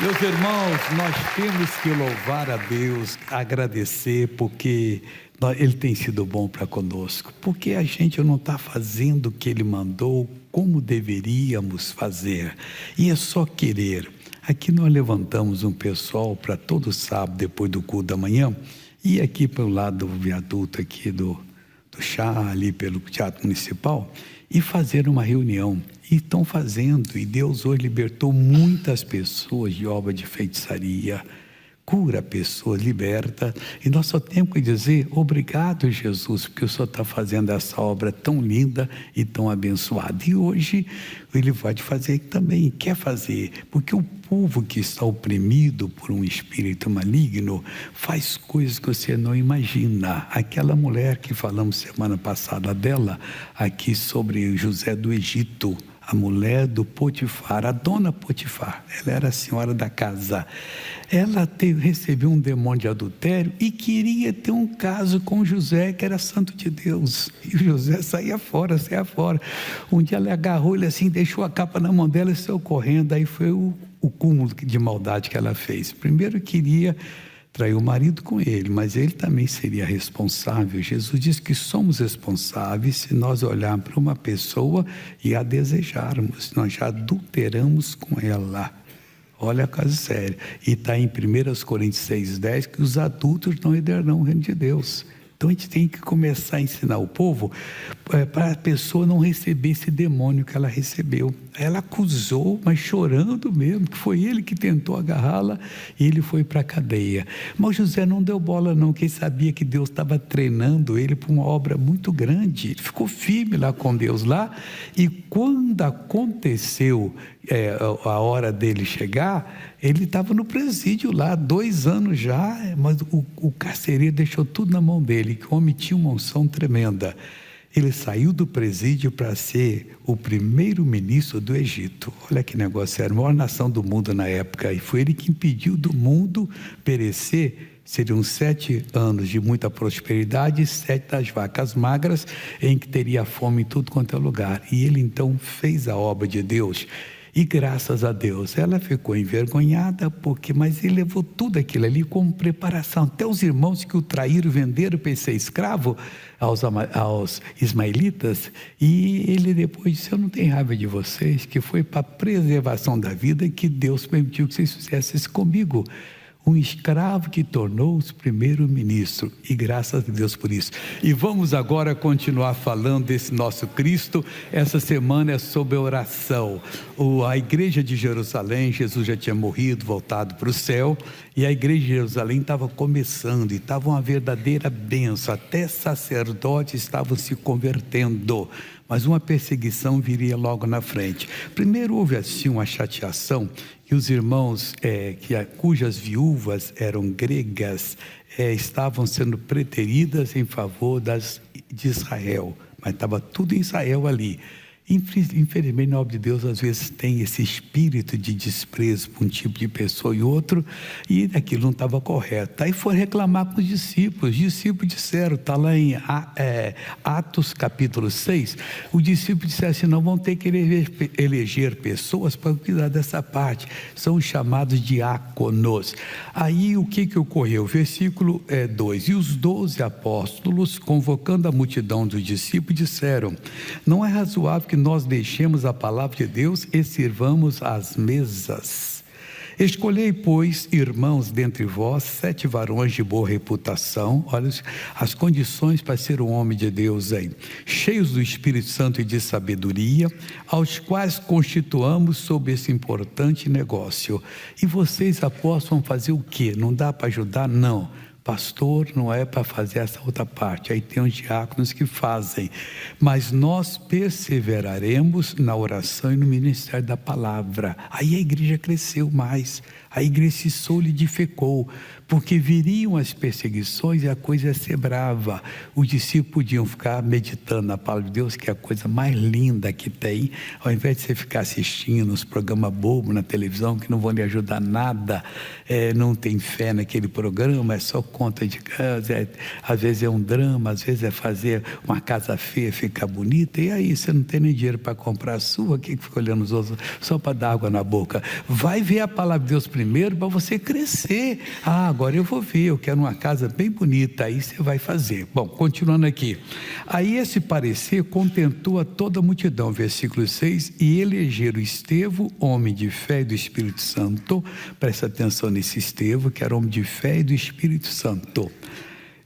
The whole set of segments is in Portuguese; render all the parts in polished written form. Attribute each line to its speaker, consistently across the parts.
Speaker 1: Meus irmãos, nós temos que louvar a Deus, agradecer, porque Ele tem sido bom para conosco. Porque a gente não está fazendo o que Ele mandou, como deveríamos fazer. E é só querer. Aqui nós levantamos um pessoal para todo sábado, depois do culto da manhã, e aqui pelo lado do viaduto aqui do chá, ali pelo Teatro Municipal, e fazer uma reunião. E estão fazendo, e Deus hoje libertou muitas pessoas de obra de feitiçaria, cura pessoas, liberta, e nós só temos que dizer obrigado, Jesus, porque o Senhor está fazendo essa obra tão linda e tão abençoada. E hoje Ele vai fazer também, quer fazer, porque o povo que está oprimido por um espírito maligno faz coisas que você não imagina. Aquela mulher que falamos semana passada dela, aqui sobre José do Egito, a mulher do Potifar, a dona Potifar, ela era a senhora da casa. Ela recebeu um demônio de adultério e queria ter um caso com José, que era santo de Deus. E o José saía fora. Um dia ela agarrou ele assim, deixou a capa na mão dela e saiu correndo. Aí foi o cúmulo de maldade que ela fez. Primeiro queria trair o marido com ele, mas ele também seria responsável. Jesus diz que somos responsáveis se nós olharmos para uma pessoa e a desejarmos. Nós já adulteramos com ela. Olha a coisa séria. E está em 1 Coríntios 6,10 que os adultos não herdarão o reino de Deus. Então a gente tem que começar a ensinar o povo para a pessoa não receber esse demônio que ela recebeu. Ela acusou, mas chorando mesmo, que foi ele que tentou agarrá-la e ele foi para a cadeia. Mas José não deu bola não, porque ele sabia que Deus estava treinando ele para uma obra muito grande. Ele ficou firme lá com Deus lá, e quando aconteceu a hora dele chegar, ele estava no presídio lá, 2 anos já, mas o carcereiro deixou tudo na mão dele, que o homem tinha uma unção tremenda. Ele saiu do presídio para ser o primeiro-ministro do Egito. Olha que negócio, era a maior nação do mundo na época, e foi ele que impediu do mundo perecer. Seriam 7 anos de muita prosperidade e 7 das vacas magras, em que teria fome em tudo quanto é lugar. E ele então fez a obra de Deus. E graças a Deus, ela ficou envergonhada, mas ele levou tudo aquilo ali como preparação. Até os irmãos que o traíram, venderam para ser escravo aos ismaelitas. E ele depois disse: eu não tenho raiva de vocês, que foi para a preservação da vida que Deus permitiu que vocês fizessem isso comigo. Um escravo que tornou-se primeiro-ministro, e graças a Deus por isso. E vamos agora continuar falando desse nosso Cristo. Essa semana é sobre oração. A igreja de Jerusalém, Jesus já tinha morrido, voltado para o céu, e a igreja de Jerusalém estava começando, e estava uma verdadeira bênção, até sacerdotes estavam se convertendo, mas uma perseguição viria logo na frente. Primeiro houve assim uma chateação, que os irmãos cujas viúvas eram gregas estavam sendo preteridas em favor de Israel, mas estava tudo em Israel ali. Infelizmente, na obra de Deus, às vezes tem esse espírito de desprezo por um tipo de pessoa e outro, e aquilo não estava correto. Aí foi reclamar com os discípulos disseram, está lá em Atos capítulo 6, os discípulos disseram assim: não vão ter que eleger pessoas para cuidar dessa parte, são os chamados diáconos. Aí o que ocorreu? Versículo 2, e os 12 apóstolos, convocando a multidão dos discípulos, disseram: não é razoável que nós deixemos a palavra de Deus e sirvamos às mesas. Escolhei, pois, irmãos, dentre vós, 7 varões de boa reputação. Olha as condições para ser um homem de Deus aí: cheios do Espírito Santo e de sabedoria, aos quais constituamos sobre esse importante negócio. E vocês, apóstolos, vão fazer o quê? Não dá para ajudar? Não. Pastor não é para fazer essa outra parte, aí tem os diáconos que fazem, mas nós perseveraremos na oração e no ministério da palavra. Aí a igreja cresceu mais, a igreja se solidificou, porque viriam as perseguições e a coisa ia ser brava. Os discípulos podiam ficar meditando na palavra de Deus, que é a coisa mais linda que tem, ao invés de você ficar assistindo os programas bobos na televisão, que não vão lhe ajudar nada, não tem fé naquele programa, é só conta de casa, às vezes é um drama, às vezes é fazer uma casa feia ficar bonita, e aí você não tem nem dinheiro para comprar a sua, que fica olhando os outros só para dar água na boca. Vai ver a palavra de Deus primeiro para você crescer. Agora eu vou ver, eu quero uma casa bem bonita, aí você vai fazer. Bom, continuando aqui. Aí esse parecer contentou a toda a multidão, versículo 6, e elegeram Estevão, homem de fé e do Espírito Santo. Presta atenção nesse Estevão, que era homem de fé e do Espírito Santo.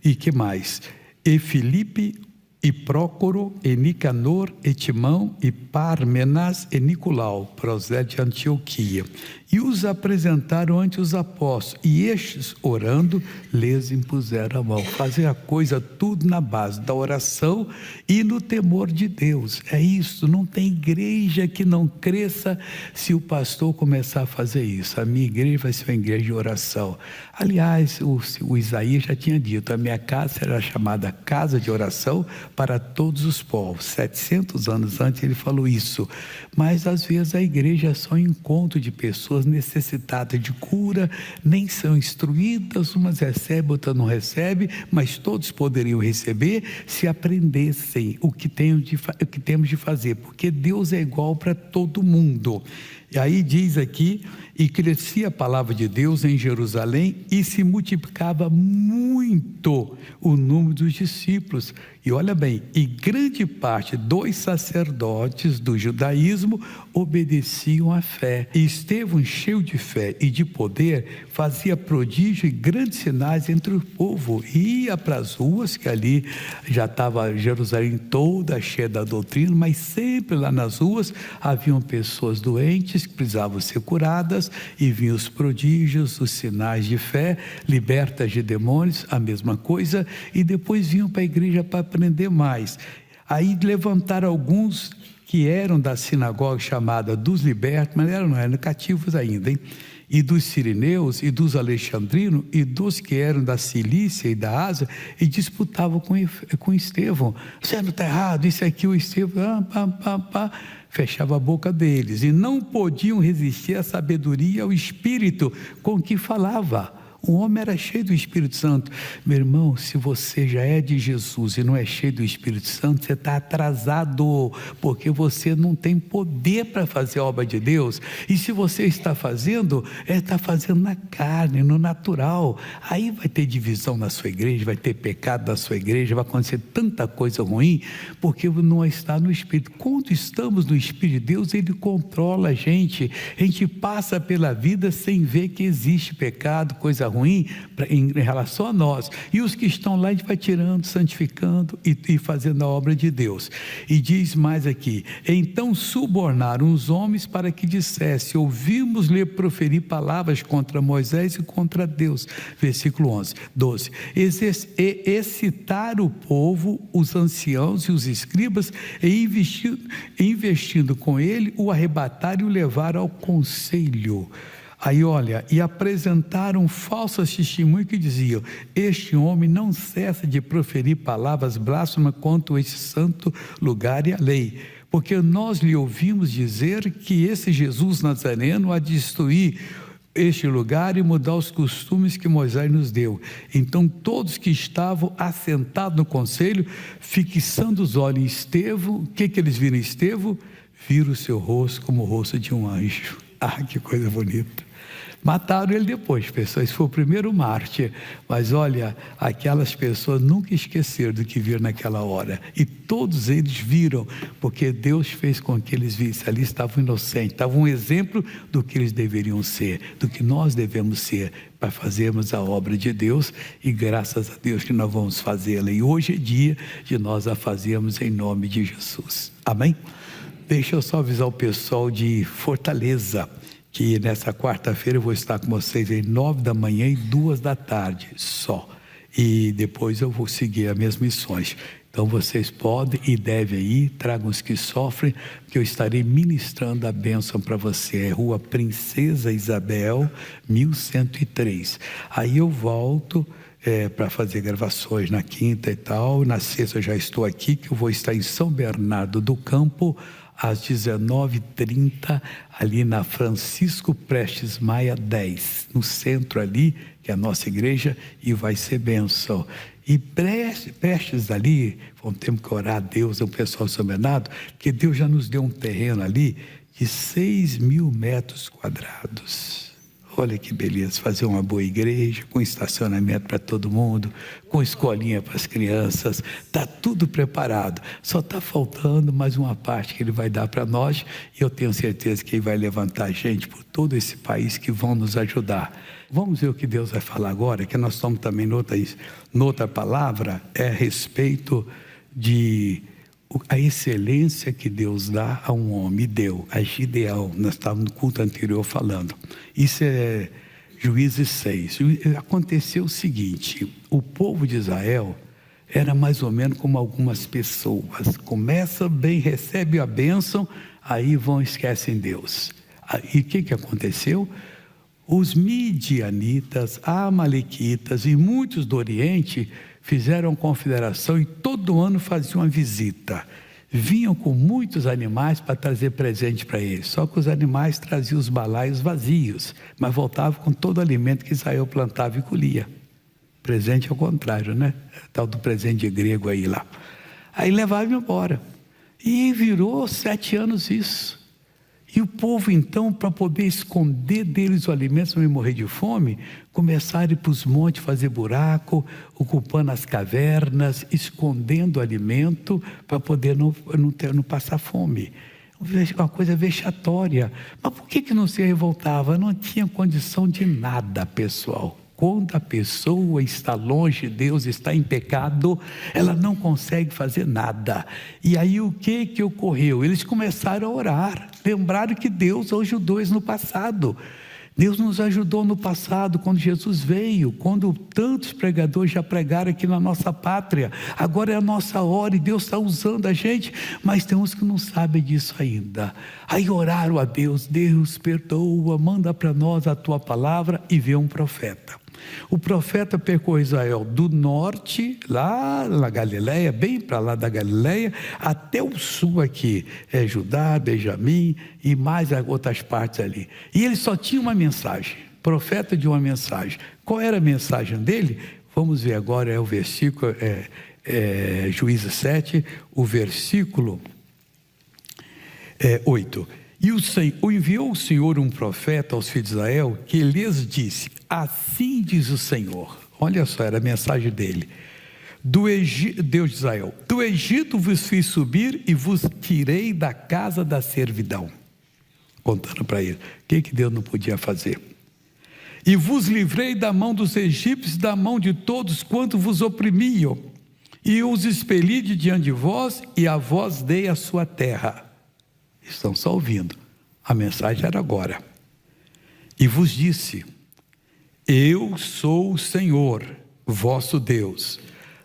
Speaker 1: E que mais? E Filipe, e Prócoro, e Nicanor, e Timão, e Parmenas, e Nicolau, prosélito de Antioquia. E os apresentaram ante os apóstolos, e estes, orando, lhes impuseram a mão. Fazer a coisa tudo na base da oração e no temor de Deus. É isso, não tem igreja que não cresça se o pastor começar a fazer isso. A minha igreja vai ser uma igreja de oração. Aliás, o Isaías já tinha dito, a minha casa será chamada casa de oração para todos os povos. 700 anos antes ele falou isso. Mas às vezes a igreja é só um encontro de pessoas necessitadas de cura, nem são instruídas, umas recebem, outras não recebem, mas todos poderiam receber se aprendessem o que temos de fazer, porque Deus é igual para todo mundo. E aí diz aqui, e crescia a palavra de Deus em Jerusalém e se multiplicava muito o número dos discípulos. E olha bem, e grande parte dos sacerdotes do judaísmo obedeciam à fé. E Estevão, cheio de fé e de poder, fazia prodígio e grandes sinais entre o povo. E ia para as ruas, que ali já estava Jerusalém toda cheia da doutrina, mas sempre lá nas ruas haviam pessoas doentes que precisavam ser curadas, e vinham os prodígios, os sinais de fé, libertas de demônios, a mesma coisa, e depois vinham para a igreja para aprender mais. Aí levantaram alguns que eram da sinagoga chamada dos libertos, mas não eram cativos ainda, hein? E dos sirineus, e dos alexandrinos, e dos que eram da Cilícia e da Ásia, e disputavam com Estevão. Você não está errado, isso aqui o Estevão, fechava a boca deles, e não podiam resistir à sabedoria e ao espírito com que falava. O homem era cheio do Espírito Santo. Meu irmão, se você já é de Jesus e não é cheio do Espírito Santo, você está atrasado, porque você não tem poder para fazer a obra de Deus. E se você está fazendo, está fazendo na carne, no natural. Aí vai ter divisão na sua igreja, vai ter pecado na sua igreja, vai acontecer tanta coisa ruim, porque não está no Espírito. Quando estamos no Espírito de Deus, Ele controla a gente passa pela vida sem ver que existe pecado, coisa ruim em relação a nós, e os que estão lá a gente vai tirando, santificando e fazendo a obra de Deus. E diz mais aqui, então subornaram os homens para que dissesse, ouvimos-lhe proferir palavras contra Moisés e contra Deus, versículo 12, excitaram o povo, os anciãos e os escribas, e investindo com ele, o arrebataram e o levaram ao conselho. Aí olha, e apresentaram falsas testemunhas que diziam, este homem não cessa de proferir palavras blasfemas contra esse santo lugar e a lei, porque nós lhe ouvimos dizer que esse Jesus Nazareno há de destruir este lugar e mudar os costumes que Moisés nos deu. Então todos que estavam assentados no conselho, fixando os olhos em Estevão, o que eles viram em Estevão? Viram o seu rosto como o rosto de um anjo. Ah, que coisa bonita. Mataram ele depois, pessoal, esse foi o primeiro mártir, mas olha, aquelas pessoas nunca esqueceram do que viram naquela hora, e todos eles viram, porque Deus fez com que eles vissem, ali estavam inocentes, estavam um exemplo do que eles deveriam ser, do que nós devemos ser, para fazermos a obra de Deus, e graças a Deus que nós vamos fazê-la, e hoje é dia de nós a fazermos em nome de Jesus, amém? Deixa eu só avisar o pessoal de Fortaleza, que nessa quarta-feira eu vou estar com vocês às 9 da manhã e 2 da tarde só, e depois eu vou seguir as minhas missões. Então vocês podem e devem ir, tragam os que sofrem, que eu estarei ministrando a bênção para você. É Rua Princesa Isabel 1103. Aí eu volto para fazer gravações na quinta e tal. Na sexta eu já estou aqui, que eu vou estar em São Bernardo do Campo, às 19h30, ali na Francisco Prestes Maia 10, no centro ali, que é a nossa igreja, e vai ser bênção. E prestes ali, vamos ter que orar a Deus, o pessoal soberano, porque Deus já nos deu um terreno ali de 6.000 metros quadrados. Olha que beleza, fazer uma boa igreja, com estacionamento para todo mundo, com escolinha para as crianças, está tudo preparado. Só está faltando mais uma parte que Ele vai dar para nós, e eu tenho certeza que Ele vai levantar gente por todo esse país que vão nos ajudar. Vamos ver o que Deus vai falar agora, que nós estamos também noutra palavra, é a respeito de a excelência que Deus dá a um homem, deu a Gideão. Nós estávamos no culto anterior falando, isso é Juízes 6. Aconteceu o seguinte: o povo de Israel era mais ou menos como algumas pessoas, começa bem, recebe a bênção, aí vão e esquecem Deus. E o que aconteceu? Os midianitas, amalequitas e muitos do Oriente fizeram confederação e todo ano faziam uma visita. Vinham com muitos animais para trazer presente para eles. Só que os animais traziam os balaios vazios, mas voltavam com todo o alimento que Israel plantava e colhia. Presente ao contrário, né? Tal do presente de grego aí lá. Aí levavam embora. E virou 7 anos isso. E o povo então, para poder esconder deles o alimento, não morrer de fome, começaram a ir para os montes fazer buraco, ocupando as cavernas, escondendo o alimento para poder não passar fome. Uma coisa vexatória. Mas por que não se revoltava? Não tinha condição de nada, pessoal. Quando a pessoa está longe de Deus, está em pecado, ela não consegue fazer nada. E aí o que ocorreu? Eles começaram a orar, lembraram que Deus ajudou eles no passado. Deus nos ajudou no passado, quando Jesus veio, quando tantos pregadores já pregaram aqui na nossa pátria. Agora é a nossa hora e Deus está usando a gente, mas tem uns que não sabem disso ainda. Aí oraram a Deus: Deus perdoa, manda para nós a tua palavra, e veio um profeta. O profeta percorreu Israel do norte, lá na Galileia, bem para lá da Galileia, até o sul aqui, Judá, Benjamim e mais outras partes ali. E ele só tinha uma mensagem, profeta de uma mensagem. Qual era a mensagem dele? Vamos ver agora, é o versículo, Juízes 7, o versículo 8. E enviou o Senhor um profeta aos filhos de Israel, que lhes disse: assim diz o Senhor. Olha só, era a mensagem dele. Deus de Israel: do Egito vos fiz subir e vos tirei da casa da servidão. Contando para ele, o que Deus não podia fazer? E vos livrei da mão dos egípcios, da mão de todos quanto vos oprimiam, e os expeli de diante de vós, e a vós dei a sua terra. Estão só ouvindo, a mensagem era agora. E vos disse: eu sou o Senhor, vosso Deus.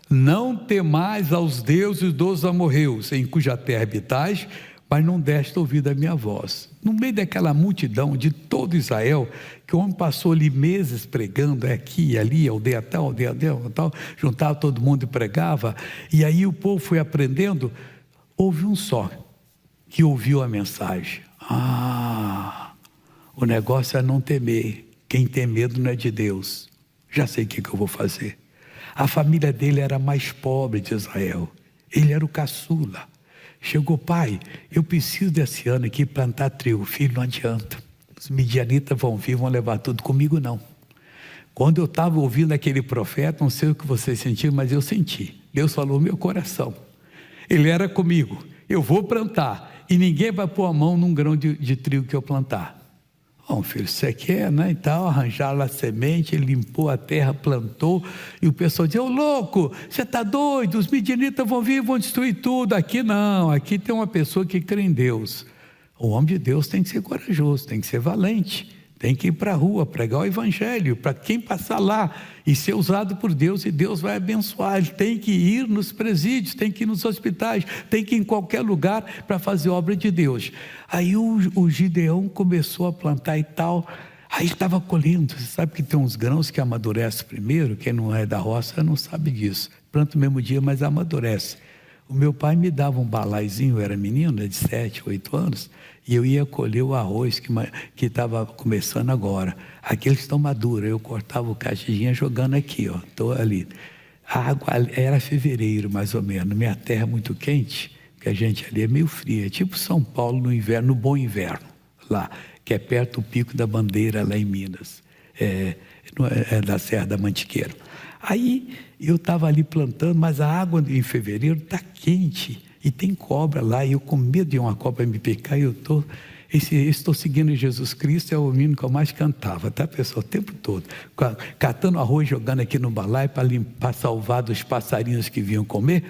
Speaker 1: Não temais aos deuses dos amorreus, em cuja terra habitais, mas não deste ouvido à minha voz. No meio daquela multidão de todo Israel, que o homem passou ali meses pregando, aqui e ali, aldeia tal, juntava todo mundo e pregava, e aí o povo foi aprendendo. Houve um só que ouviu a mensagem: o negócio é não temer. Quem tem medo não é de Deus. Já sei o que eu vou fazer. A família dele era a mais pobre de Israel. Ele era o caçula. Chegou: pai, eu preciso desse ano aqui plantar trigo. Filho, não adianta. Os midianitas vão vir, vão levar tudo. Comigo não. Quando eu estava ouvindo aquele profeta, não sei o que vocês sentiram, mas eu senti. Deus falou no meu coração. Ele era comigo. Eu vou plantar. E ninguém vai pôr a mão num grão de trigo que eu plantar. Bom, filho, você quer, né? Então, arranjaram a semente, ele limpou a terra, plantou, e o pessoal dizia: ô louco, você está doido, os midianitas vão vir e vão destruir tudo. Aqui não, aqui tem uma pessoa que crê em Deus. O homem de Deus tem que ser corajoso, tem que ser valente, tem que ir para a rua, pregar o evangelho, para quem passar lá, e ser usado por Deus, e Deus vai abençoar. Ele tem que ir nos presídios, tem que ir nos hospitais, tem que ir em qualquer lugar para fazer obra de Deus. Aí o Gideão começou a plantar e tal, aí estava colhendo. Você sabe que tem uns grãos que amadurecem primeiro, quem não é da roça não sabe disso. Planta no mesmo dia, mas amadurece. O meu pai me dava um balaizinho, eu era menino, de 7, 8 anos, e eu ia colher o arroz que estava começando agora. Aqueles que estão maduros, eu cortava o caixinha jogando aqui, ó, estou ali. A água era fevereiro, mais ou menos. Minha terra é muito quente, porque a gente ali é meio fria, tipo São Paulo no inverno, no bom inverno, lá, que é perto do Pico da Bandeira, lá em Minas, da Serra da Mantiqueira. Aí eu estava ali plantando, mas a água em fevereiro está quente e tem cobra lá, e eu com medo de uma cobra me picar, e eu estou seguindo Jesus Cristo, é o menino que eu mais cantava, tá, pessoal? O tempo todo, catando arroz, jogando aqui no balaio para salvar dos passarinhos que vinham comer.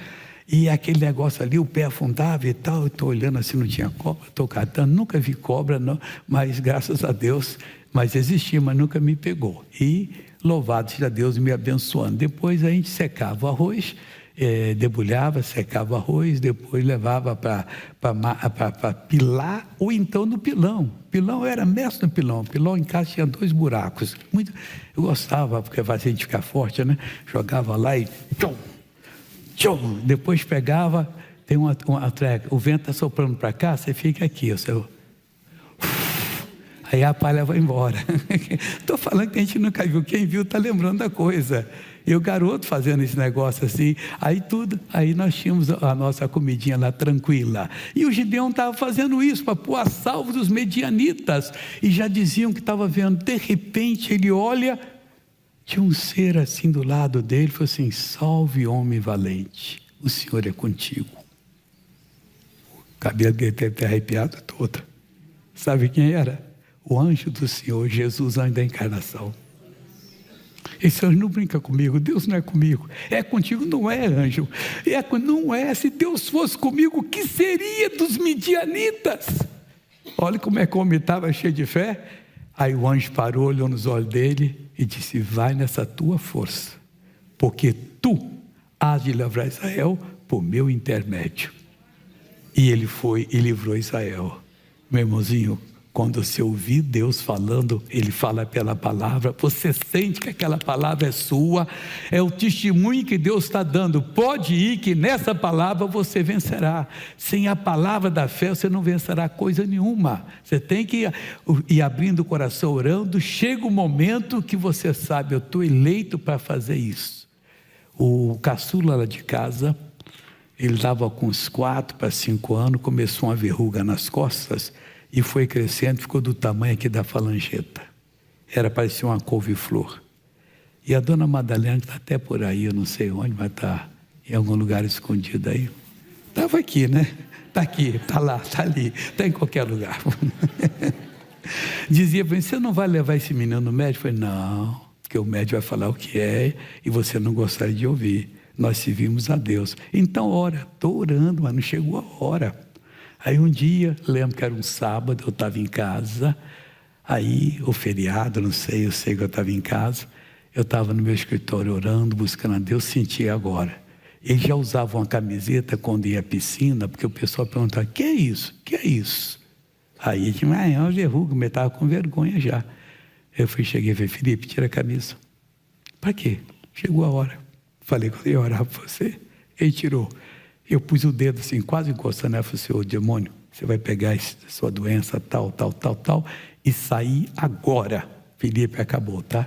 Speaker 1: E aquele negócio ali, o pé afundava e tal, eu estou olhando assim, não tinha cobra, estou catando, nunca vi cobra, não, mas graças a Deus, mas existia, mas nunca me pegou. E louvado seja Deus me abençoando. Depois a gente secava o arroz, debulhava, secava o arroz, depois levava para pilar, ou então no pilão. Pilão, eu era mestre no pilão. Pilão em casa tinha 2 buracos. Eu gostava, porque fazia a gente ficar forte, né? Jogava lá e tchum, tchum. Depois pegava, tem uma treca, o vento está soprando para cá, você fica aqui, aí a palha vai embora. Estou falando que a gente nunca viu. Quem viu está lembrando da coisa. E o garoto fazendo esse negócio assim. Aí nós tínhamos a nossa comidinha lá tranquila. E o Gideão estava fazendo isso para pôr a salvo dos medianitas. E já diziam que estava vendo. De repente ele olha, tinha um ser assim do lado dele. Falou assim: salve homem valente, o Senhor é contigo. O cabelo dele teve arrepiado todo. Sabe quem era? O anjo do Senhor, Jesus, anjo da encarnação. Esse anjo não brinca comigo, Deus não é comigo. É contigo, não é, anjo. Não é, se Deus fosse comigo, o que seria dos midianitas? Olha como é que o homem estava cheio de fé. Aí o anjo parou, olhou nos olhos dele e disse: vai nessa tua força, porque tu hás de livrar Israel por meu intermédio. E ele foi e livrou Israel. Meu irmãozinho, quando você ouvir Deus falando, Ele fala pela palavra, você sente que aquela palavra é sua, é o testemunho que Deus está dando. Pode ir que nessa palavra você vencerá. Sem a palavra da fé você não vencerá coisa nenhuma. Você tem que ir abrindo o coração, orando. Chega o momento que você sabe: eu estou eleito para fazer isso. O caçula lá de casa, ele estava com uns 4 para 5 anos, começou uma verruga nas costas, e foi crescendo, ficou do tamanho aqui da falangeta. Parecia uma couve-flor. E a dona Madalena, que está até por aí, eu não sei onde, mas está em algum lugar escondido aí. Estava aqui, né? Está aqui, está lá, está ali, está em qualquer lugar. Dizia para mim: você não vai levar esse menino no médico? Eu falei: não, porque o médico vai falar o que é e você não gostaria de ouvir. Nós servimos a Deus. Então ora, estou orando, mas não chegou a hora. Aí um dia, lembro que era um sábado, eu estava em casa, aí o feriado, não sei, eu sei que eu estava em casa, eu estava no meu escritório orando, buscando a Deus, senti agora. Eles já usavam uma camiseta quando ia à piscina, porque o pessoal perguntava: que é isso? Que é isso? Aí eu disse: é uma verruga, eu estava com vergonha já. Eu cheguei e falei: Felipe, tira a camisa. Para quê? Chegou a hora. Falei que eu ia orar por você. Ele tirou. Eu pus o dedo assim, quase encostando, falei: Senhor, demônio, você vai pegar sua doença, tal, e sair agora. Felipe, acabou, tá?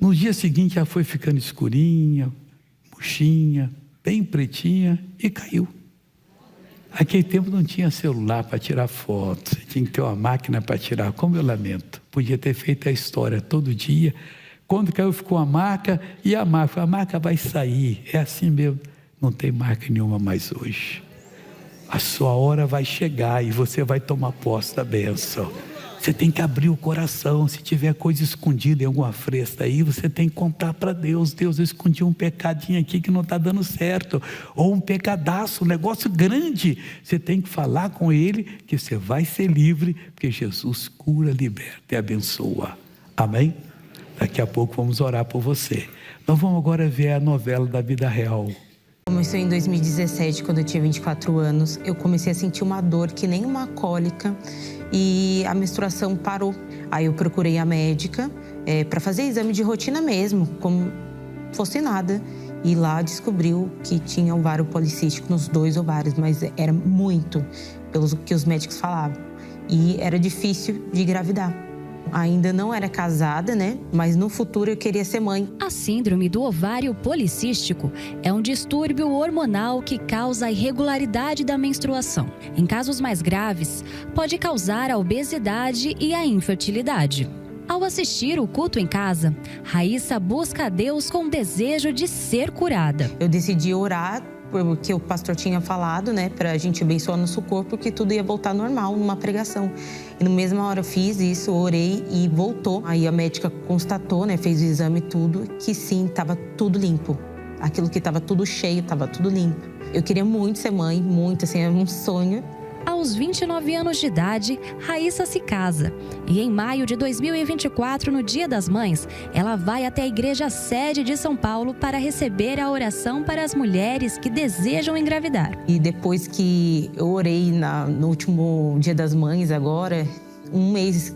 Speaker 1: No dia seguinte, ela foi ficando escurinha, murchinha, bem pretinha, e caiu. Naquele tempo não tinha celular para tirar fotos, tinha que ter uma máquina para tirar. Como eu lamento, podia ter feito a história todo dia. Quando caiu, ficou a marca, e a marca vai sair, é assim mesmo. Não tem marca nenhuma mais hoje. A sua hora vai chegar e você vai tomar posse da bênção. Você tem que abrir o coração. Se tiver coisa escondida em alguma fresta aí, você tem que contar para Deus: Deus, eu escondi um pecadinho aqui que não está dando certo, ou um pecadaço, um negócio grande. Você tem que falar com Ele que você vai ser livre, porque Jesus cura, liberta e abençoa. Amém? Daqui a pouco vamos orar por você. Nós vamos agora ver a novela da vida real.
Speaker 2: Começou em 2017, quando eu tinha 24 anos. Eu comecei a sentir uma dor que nem uma cólica e a menstruação parou. Aí eu procurei a médica para fazer exame de rotina mesmo, como fosse nada. E lá descobriu que tinha ovário policístico nos 2 ovários, mas era muito, pelo que os médicos falavam. E era difícil de engravidar. Ainda não era casada, né? Mas no futuro eu queria ser mãe.
Speaker 3: A síndrome do ovário policístico é um distúrbio hormonal que causa a irregularidade da menstruação. Em casos mais graves, pode causar a obesidade e a infertilidade. Ao assistir o culto em casa, Raíssa busca a Deus com o desejo de ser curada.
Speaker 2: Eu decidi orar, porque o pastor tinha falado, né, pra gente abençoar nosso corpo, que tudo ia voltar normal numa pregação. E na mesma hora eu fiz isso, orei e voltou. Aí a médica constatou, né, fez o exame e tudo, que sim, estava tudo limpo. Aquilo que estava tudo cheio, estava tudo limpo. Eu queria muito ser mãe, muito, assim, era um sonho.
Speaker 3: Aos 29 anos de idade, Raíssa se casa. E em maio de 2024, no Dia das Mães, ela vai até a igreja sede de São Paulo para receber a oração para as mulheres que desejam engravidar.
Speaker 2: E depois que eu orei no último Dia das Mães agora, um mês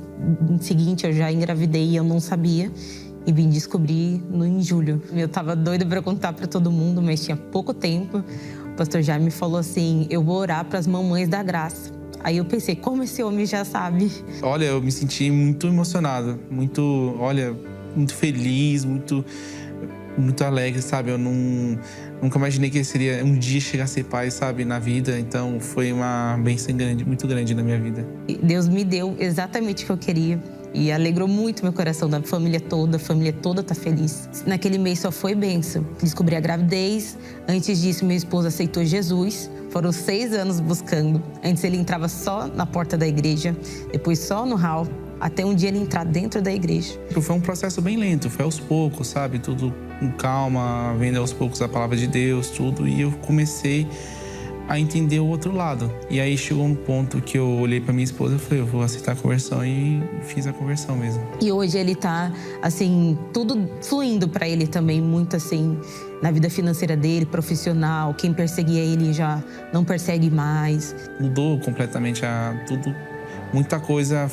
Speaker 2: seguinte eu já engravidei e eu não sabia. E vim descobrir em julho. Eu estava doida para contar para todo mundo, mas tinha pouco tempo. O pastor Jaime me falou assim, eu vou orar para as mamães da graça. Aí eu pensei, como esse homem já sabe?
Speaker 4: Olha, eu me senti muito emocionado, muito feliz, muito alegre, sabe? Eu nunca imaginei que seria um dia chegar a ser pai, sabe, na vida. Então foi uma bênção grande, muito grande na minha vida.
Speaker 2: Deus me deu exatamente o que eu queria. E alegrou muito meu coração, da família toda tá feliz. Naquele mês só foi bênção. Descobri a gravidez. Antes disso, meu esposo aceitou Jesus. Foram 6 anos buscando. Antes ele entrava só na porta da igreja, depois só no hall, até um dia ele entrar dentro da igreja.
Speaker 4: Foi um processo bem lento, foi aos poucos, sabe? Tudo com calma, vendo aos poucos a palavra de Deus, tudo. E eu comecei a entender o outro lado. E aí chegou um ponto que eu olhei pra minha esposa e falei, eu vou aceitar a conversão, e fiz a conversão mesmo.
Speaker 2: E hoje ele tá, assim, tudo fluindo pra ele também, muito assim, na vida financeira dele, profissional. Quem perseguia ele já não persegue mais.
Speaker 4: Mudou completamente tudo. Muita coisa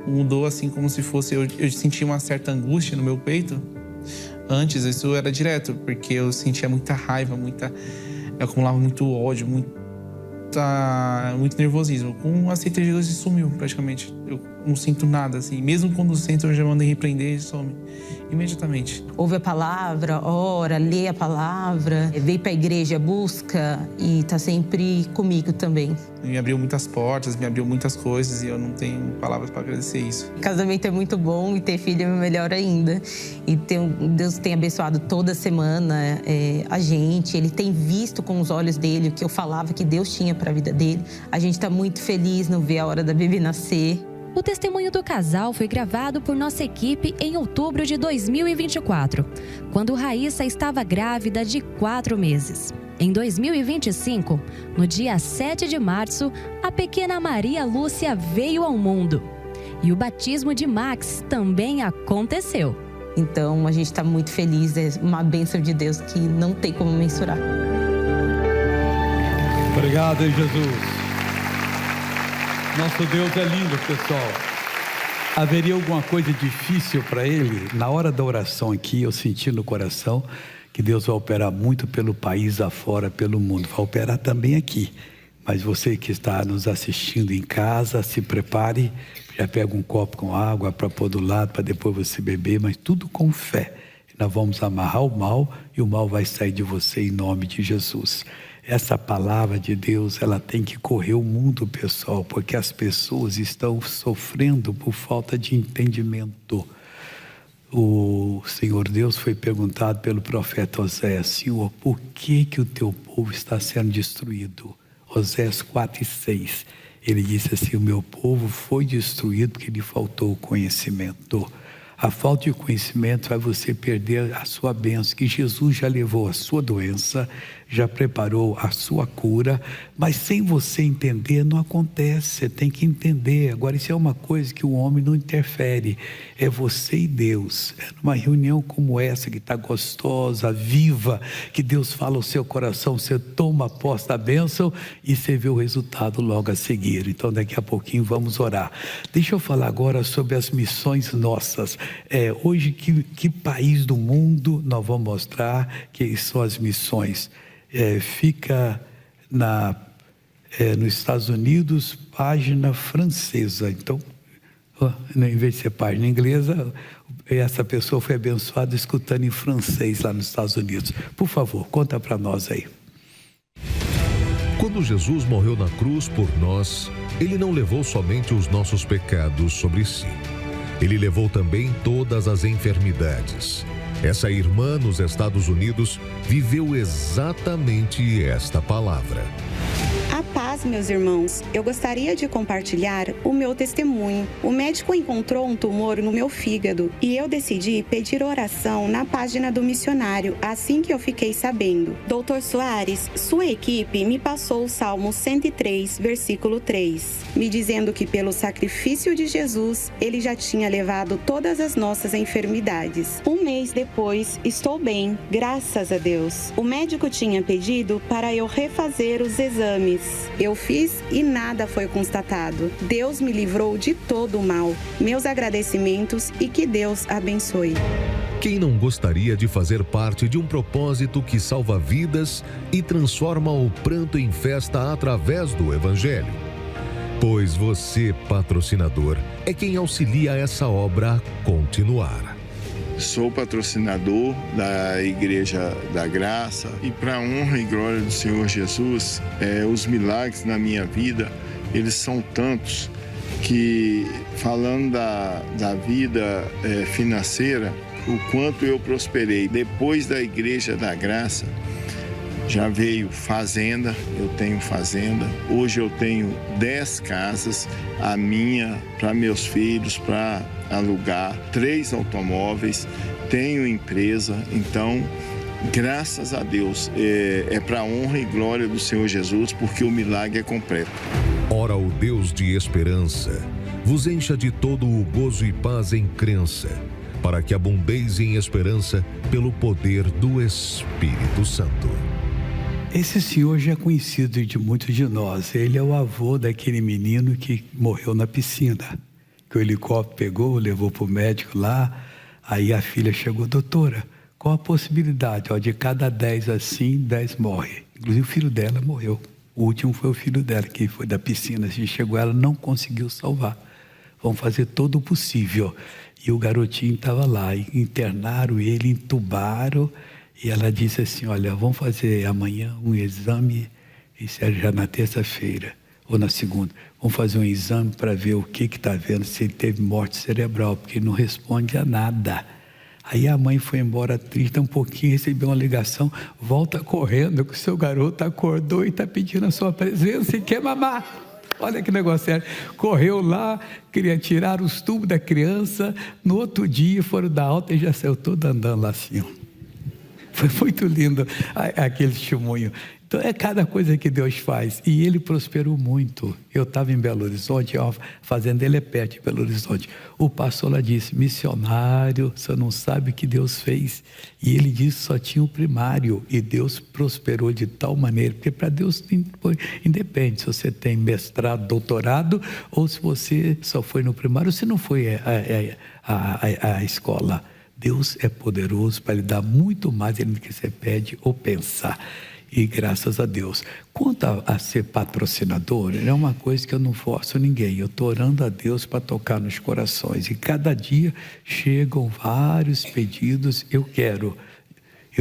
Speaker 4: mudou assim como se fosse... Eu sentia uma certa angústia no meu peito. Antes isso era direto, porque eu sentia muita raiva, eu acumulava muito ódio, muito nervosismo. Com a aceita de Jesus, isso sumiu praticamente. Eu não sinto nada, assim. Mesmo quando sinto, eu já mandei repreender e some imediatamente.
Speaker 2: Ouve a palavra, ora, lê a palavra, veio pra igreja, busca e tá sempre comigo também.
Speaker 4: Me abriu muitas portas, me abriu muitas coisas e eu não tenho palavras para agradecer isso.
Speaker 2: Casamento é muito bom e ter filho é melhor ainda. E Deus tem abençoado toda semana a gente. Ele tem visto com os olhos dele o que eu falava que Deus tinha para a vida dele. A gente tá muito feliz no ver a hora da bebê nascer.
Speaker 3: O testemunho do casal foi gravado por nossa equipe em outubro de 2024, quando Raíssa estava grávida de 4 meses. Em 2025, no dia 7 de março, a pequena Maria Lúcia veio ao mundo. E o batismo de Max também aconteceu.
Speaker 2: Então, a gente está muito feliz, é uma bênção de Deus que não tem como mensurar.
Speaker 1: Obrigado, Jesus. Nosso Deus é lindo, pessoal. Haveria alguma coisa difícil para ele? Na hora da oração aqui, eu senti no coração que Deus vai operar muito pelo país afora, pelo mundo. Vai operar também aqui. Mas você que está nos assistindo em casa, se prepare. Já pega um copo com água para pôr do lado, para depois você beber. Mas tudo com fé. Nós vamos amarrar o mal e o mal vai sair de você em nome de Jesus. Essa palavra de Deus, ela tem que correr o mundo, pessoal, porque as pessoas estão sofrendo por falta de entendimento. O Senhor Deus foi perguntado pelo profeta Oséias: Senhor, por que o teu povo está sendo destruído? Oséias 4:6. Ele disse assim: o meu povo foi destruído porque lhe faltou o conhecimento. A falta de conhecimento faz você perder a sua bênção, que Jesus já levou a sua doença, já preparou a sua cura, mas sem você entender não acontece. Você tem que entender. Agora, isso é uma coisa que o homem não interfere, é você e Deus. É numa reunião como essa, que está gostosa, viva, que Deus fala ao seu coração, você toma posse da bênção e você vê o resultado logo a seguir. Então daqui a pouquinho vamos orar. Deixa eu falar agora sobre as missões nossas. hoje, que país do mundo nós vamos mostrar que são as missões? Fica nos Estados Unidos, página francesa. Então, em vez de ser página inglesa, essa pessoa foi abençoada escutando em francês lá nos Estados Unidos. Por favor, conta para nós aí.
Speaker 5: Quando Jesus morreu na cruz por nós, Ele não levou somente os nossos pecados sobre si. Ele levou também todas as enfermidades. Essa irmã nos Estados Unidos viveu exatamente esta palavra.
Speaker 6: A paz, meus irmãos, eu gostaria de compartilhar o meu testemunho. O médico encontrou um tumor no meu fígado e eu decidi pedir oração na página do missionário assim que eu fiquei sabendo. Dr. Soares, sua equipe me passou o Salmo 103, versículo 3, me dizendo que pelo sacrifício de Jesus, ele já tinha levado todas as nossas enfermidades. Um mês depois, estou bem, graças a Deus. O médico tinha pedido para eu refazer os exames. Eu fiz e nada foi constatado. Deus me livrou de todo o mal. Meus agradecimentos e que Deus abençoe.
Speaker 5: Quem não gostaria de fazer parte de um propósito que salva vidas e transforma o pranto em festa através do Evangelho? Pois você, patrocinador, é quem auxilia essa obra a continuar.
Speaker 7: Sou patrocinador da Igreja da Graça e para a honra e glória do Senhor Jesus, os milagres na minha vida, eles são tantos que, falando da vida financeira, o quanto eu prosperei. Depois da Igreja da Graça, já veio fazenda, eu tenho fazenda. Hoje eu tenho 10 casas, a minha, para meus filhos, para alugar, 3 automóveis, tenho empresa. Então, graças a Deus, é para a honra e glória do Senhor Jesus, porque o milagre é completo.
Speaker 5: Ora, o Deus de esperança vos encha de todo o gozo e paz em crença, para que abundeis em esperança pelo poder do Espírito Santo.
Speaker 1: Esse senhor já é conhecido de muitos de nós. Ele é o avô daquele menino que morreu na piscina, que o helicóptero pegou, levou para o médico lá. Aí a filha chegou: doutora, qual a possibilidade? De cada 10 assim, 10 morrem. Inclusive o filho dela morreu. O último foi o filho dela, que foi da piscina. Assim, chegou, ela não conseguiu salvar. Vão fazer todo o possível. E o garotinho estava lá. Internaram ele, entubaram. E ela disse assim: olha, vamos fazer amanhã um exame, isso é já na terça-feira, ou na segunda. Vamos fazer um exame para ver o que está vendo, se ele teve morte cerebral, porque ele não responde a nada. Aí a mãe foi embora triste um pouquinho, recebeu uma ligação: volta correndo que o seu garoto acordou e está pedindo a sua presença e quer mamar. Olha que negócio sério. Correu lá, queria tirar os tubos da criança. No outro dia foram dar alta e já saiu todo andando lá assim. Foi muito lindo aquele testemunho. Então é cada coisa que Deus faz. E ele prosperou muito. Eu estava em Belo Horizonte, a fazenda dele é perto de Belo Horizonte. O pastor lá disse: missionário, você não sabe o que Deus fez. E ele disse que só tinha o primário. E Deus prosperou de tal maneira. Porque para Deus independe se você tem mestrado, doutorado, ou se você só foi no primário, ou se não foi a escola. Deus é poderoso para lhe dar muito mais do que você pede ou pensar. E graças a Deus. Quanto a ser patrocinador, é uma coisa que eu não forço ninguém. Eu estou orando a Deus para tocar nos corações. E cada dia chegam vários pedidos. Eu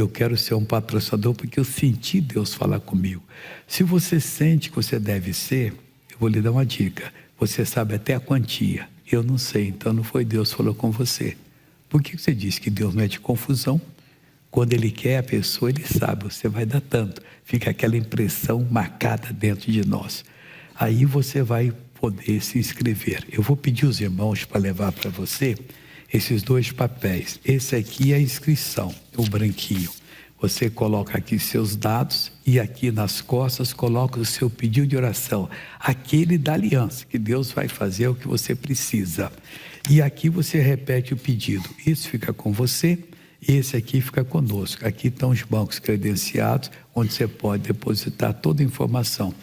Speaker 1: quero ser um patrocinador porque eu senti Deus falar comigo. Se você sente que você deve ser, eu vou lhe dar uma dica. Você sabe até a quantia. Eu não sei, então não foi Deus que falou com você. Por que você diz que Deus não é de confusão? Quando Ele quer a pessoa, Ele sabe, você vai dar tanto. Fica aquela impressão marcada dentro de nós. Aí você vai poder se inscrever. Eu vou pedir os irmãos para levar para você esses 2 papéis. Esse aqui é a inscrição, o branquinho. Você coloca aqui seus dados e aqui nas costas coloca o seu pedido de oração. Aquele da aliança, que Deus vai fazer o que você precisa. E aqui você repete o pedido. Esse fica com você, esse aqui fica conosco. Aqui estão os bancos credenciados, onde você pode depositar toda a informação.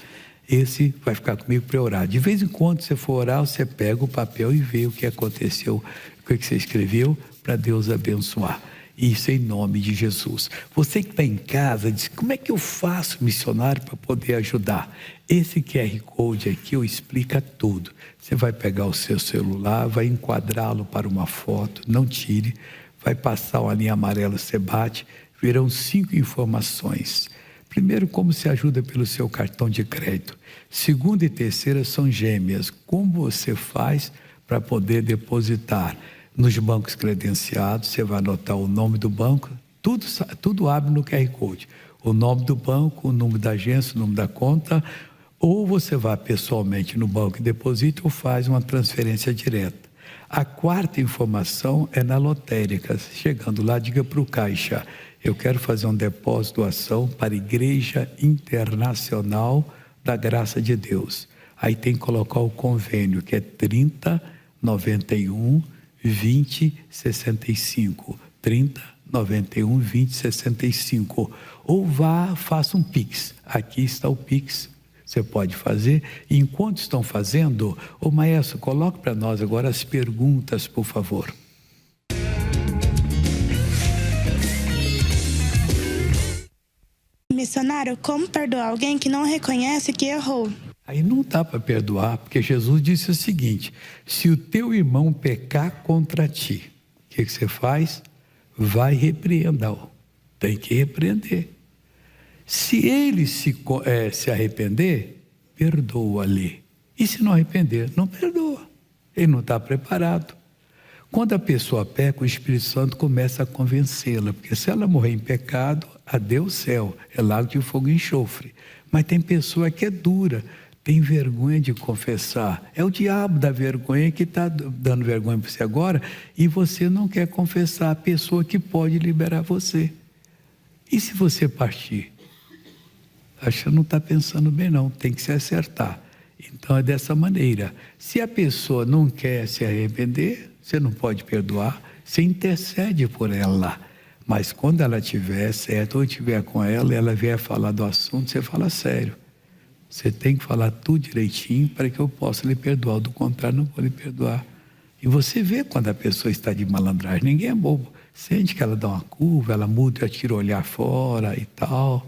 Speaker 1: esse vai ficar comigo para orar. De vez em quando você for orar, você pega o papel e vê o que aconteceu, o que você escreveu, para Deus abençoar. Isso em nome de Jesus. Você que está em casa, diz, como é que eu faço, missionário, para poder ajudar? Esse QR Code aqui eu explica tudo. Você vai pegar o seu celular, vai enquadrá-lo para uma foto, não tire, vai passar uma linha amarela, você bate, virão 5 informações. Primeiro, como se ajuda pelo seu cartão de crédito. Segunda e terceira são gêmeas. Como você faz para poder depositar? Nos bancos credenciados, você vai anotar o nome do banco, tudo abre no QR Code. O nome do banco, o número da agência, o número da conta, ou você vai pessoalmente no banco e deposita ou faz uma transferência direta. A quarta informação é na lotérica. Chegando lá, diga para o caixa, eu quero fazer um depósito, doação para a Igreja Internacional da Graça de Deus. Aí tem que colocar o convênio, que é 30 91 20 65, 30 91 20 65, ou vá, faça um Pix. Aqui está o Pix, você pode fazer. E enquanto estão fazendo, ô maestro, coloque para nós agora as perguntas, por favor.
Speaker 8: Missionário, como perdoar alguém que não reconhece que errou?
Speaker 1: Aí não dá para perdoar, porque Jesus disse o seguinte: se o teu irmão pecar contra ti, o que você faz? Vai repreendê-lo. Tem que repreender. Se ele se arrepender, perdoa-lhe. E se não arrepender, não perdoa. Ele não está preparado. Quando a pessoa peca, o Espírito Santo começa a convencê-la, porque se ela morrer em pecado, adeus céu, é lago de fogo e enxofre. Mas tem pessoa que é dura, tem vergonha de confessar. É o diabo da vergonha que está dando vergonha para você agora, e você não quer confessar a pessoa que pode liberar você. E se você partir? Acho que você não está pensando bem não, tem que se acertar. Então é dessa maneira. Se a pessoa não quer se arrepender, você não pode perdoar, você intercede por ela. Mas quando ela estiver certa, ou estiver com ela, ela vier falar do assunto, você fala sério. Você tem que falar tudo direitinho para que eu possa lhe perdoar. Do contrário, não vou lhe perdoar. E você vê quando a pessoa está de malandragem. Ninguém é bobo. Sente que ela dá uma curva, ela muda, tira o olhar fora e tal.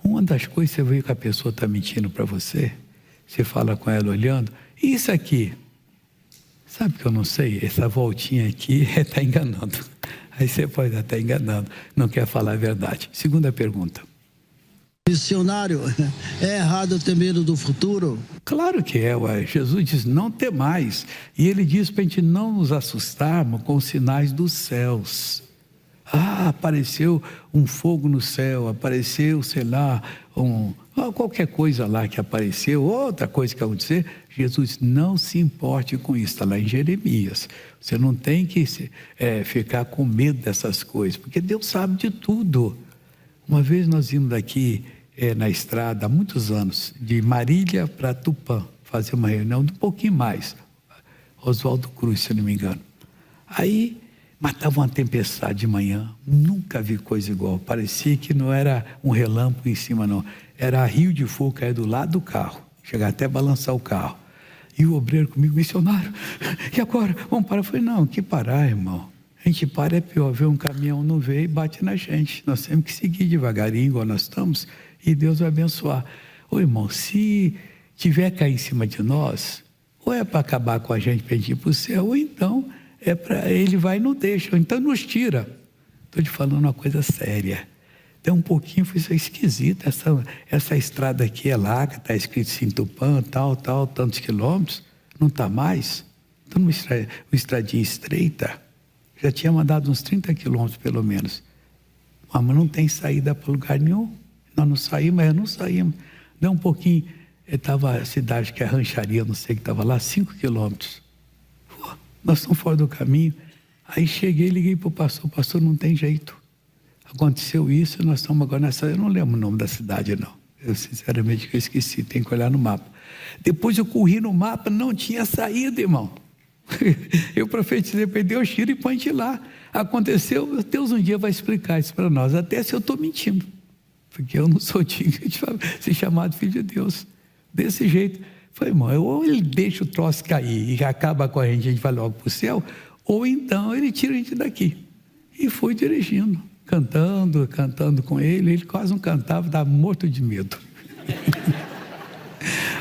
Speaker 1: Uma das coisas, você vê que a pessoa está mentindo para você. Você fala com ela olhando. E isso aqui? Sabe que eu não sei? Essa voltinha aqui está enganando. Aí você pode estar enganando. Não quer falar a verdade. Segunda pergunta.
Speaker 9: Missionário, é errado ter medo do futuro?
Speaker 1: Claro que é, ué. Jesus diz, não temais. E ele diz para a gente não nos assustarmos com os sinais dos céus. Apareceu um fogo no céu, apareceu, sei lá, qualquer coisa lá que apareceu, outra coisa que acontecer. Jesus, não se importe com isso, está lá em Jeremias. Você não tem que ficar com medo dessas coisas, porque Deus sabe de tudo. Uma vez nós íamos daqui na estrada, há muitos anos, de Marília para Tupã, fazer uma reunião de um pouquinho mais, Oswaldo Cruz, se eu não me engano. Aí, matava uma tempestade de manhã, nunca vi coisa igual, parecia que não era um relâmpago em cima não, era rio de fogo cair do lado do carro, chegar até a balançar o carro. E o obreiro comigo, missionário, e agora? Vamos parar? Eu falei, não, que parar, irmão. A gente para, é pior, ver um caminhão não veio e bate na gente. Nós temos que seguir devagarinho, igual nós estamos, e Deus vai abençoar. Ô irmão, se tiver cair em cima de nós, ou é para acabar com a gente, para a gente ir para o céu, ou então é para ele vai e não deixa, ou então nos tira. Estou te falando uma coisa séria. Até um pouquinho foi esquisito. Essa estrada aqui é larga, está escrito Sintupã, tal, tantos quilômetros, não está mais. Então, uma estradinha estreita. Já tinha mandado uns 30 quilômetros, pelo menos. Mas não tem saída para lugar nenhum. Nós não saímos. Deu um pouquinho. Estava a cidade que é Rancharia, não sei, que estava lá, 5 quilômetros. Nós estamos fora do caminho. Aí cheguei, liguei para o pastor, não tem jeito. Aconteceu isso, nós estamos agora nessa... Eu não lembro o nome da cidade, não. Eu, sinceramente, eu esqueci, tem que olhar no mapa. Depois eu corri no mapa, não tinha saída, irmão. Eu profetizei para Deus, tira e põe de lá. Aconteceu, Deus um dia vai explicar isso para nós, até se eu estou mentindo, porque eu não sou digno de ser chamado filho de Deus. Desse jeito. Falei, irmão, ou ele deixa o troço cair e acaba com a gente vai logo para o céu, ou então ele tira a gente daqui. E foi dirigindo, cantando com ele quase não cantava, estava morto de medo.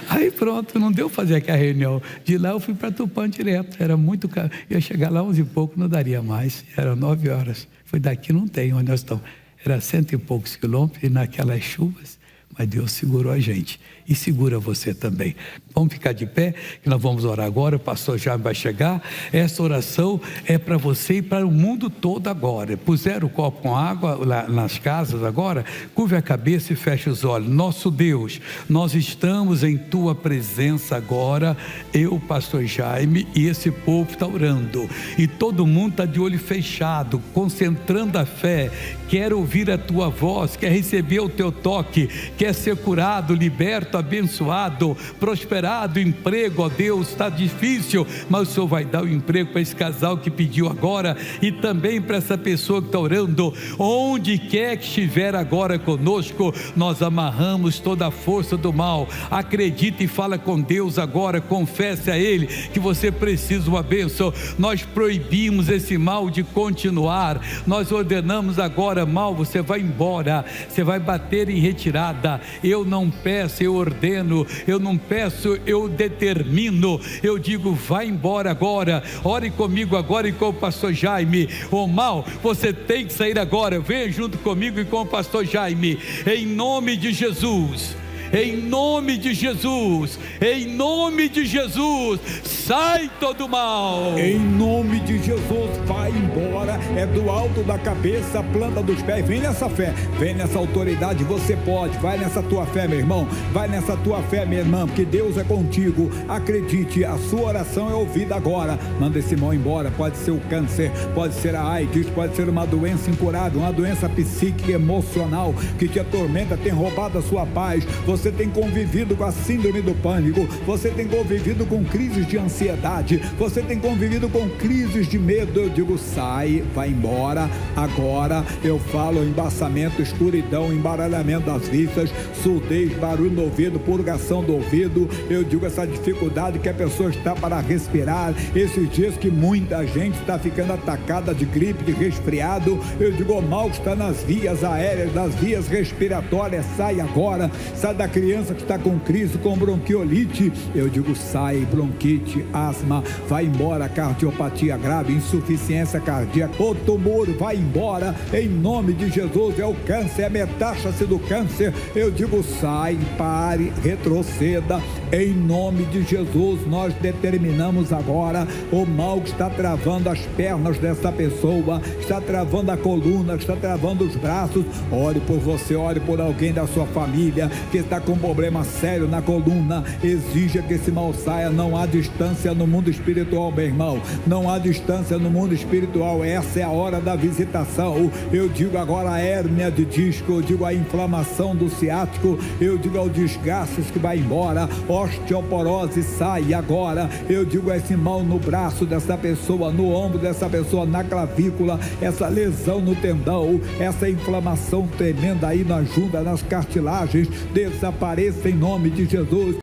Speaker 1: Aí pronto, não deu fazer aquela reunião. De lá eu fui para Tupã direto, era muito caro. Ia chegar lá 11 e pouco, não daria mais, era 9 horas. Foi daqui, não tem onde nós estamos. Era 100 e poucos quilômetros e naquelas chuvas, mas Deus segurou a gente e segura você também. Vamos ficar de pé, que nós vamos orar agora, o pastor Jaime vai chegar. Essa oração é para você e para o mundo todo agora. Puseram o copo com água lá nas casas agora, curve a cabeça e feche os olhos. Nosso Deus, nós estamos em tua presença agora, eu, pastor Jaime, e esse povo está orando, e todo mundo está de olho fechado, concentrando a fé, quer ouvir a tua voz, quer receber o teu toque, quer ser curado, liberto, abençoado, prosperado, emprego, ó Deus, está difícil, mas o Senhor vai dar o emprego para esse casal que pediu agora, e também para essa pessoa que está orando, onde quer que estiver agora conosco, nós amarramos toda a força do mal. Acredite e fala com Deus agora, confesse a Ele que você precisa de uma bênção. Nós proibimos esse mal de continuar, nós ordenamos agora, mal, você vai embora, você vai bater em retirada. Eu não peço, eu ordeno, eu não peço, eu determino, eu digo, vai embora agora. Ore comigo agora e com o pastor Jaime. O mal, você tem que sair agora, venha junto comigo e com o pastor Jaime, em nome de Jesus. Em nome de Jesus, em nome de Jesus, sai todo mal.
Speaker 10: Em nome de Jesus, vai embora. É do alto da cabeça, planta dos pés. Vem nessa fé, vem nessa autoridade. Você pode, vai nessa tua fé, meu irmão. Vai nessa tua fé, minha irmã, porque Deus é contigo. Acredite, a sua oração é ouvida agora. Manda esse mal embora. Pode ser o câncer, pode ser a AIDS, pode ser uma doença incurável, uma doença psíquica, emocional que te atormenta, tem roubado a sua paz. Você tem convivido com a síndrome do pânico, você tem convivido com crises de ansiedade, você tem convivido com crises de medo. Eu digo, sai, vai embora agora. Eu falo embaçamento, escuridão, embaralhamento das vistas, surdez, barulho no ouvido, purgação do ouvido. Eu digo, essa dificuldade que a pessoa está para respirar, esses dias que muita gente está ficando atacada de gripe, de resfriado. Eu digo, o mal que está nas vias aéreas, nas vias respiratórias, sai agora. Sai da criança que está com crise, com bronquiolite. Eu digo, sai, bronquite, asma, vai embora, cardiopatia grave, insuficiência cardíaca, o tumor vai embora, em nome de Jesus. É o câncer, é a metástase do câncer. Eu digo, sai, pare, retroceda, em nome de Jesus. Nós determinamos agora o mal que está travando as pernas dessa pessoa, está travando a coluna, está travando os braços. Ore por você, ore por alguém da sua família que está com um problema sério na coluna. Exija que esse mal saia. Não há distância no mundo espiritual, meu irmão, não há distância no mundo espiritual. Essa é a hora da visitação. Eu digo agora a hérnia de disco, eu digo a inflamação do ciático, eu digo ao desgaste que vai embora, osteoporose sai agora. Eu digo esse mal no braço dessa pessoa, no ombro dessa pessoa, na clavícula, essa lesão no tendão, essa inflamação tremenda aí na junta, nas cartilagens, desapareça em nome de Jesus.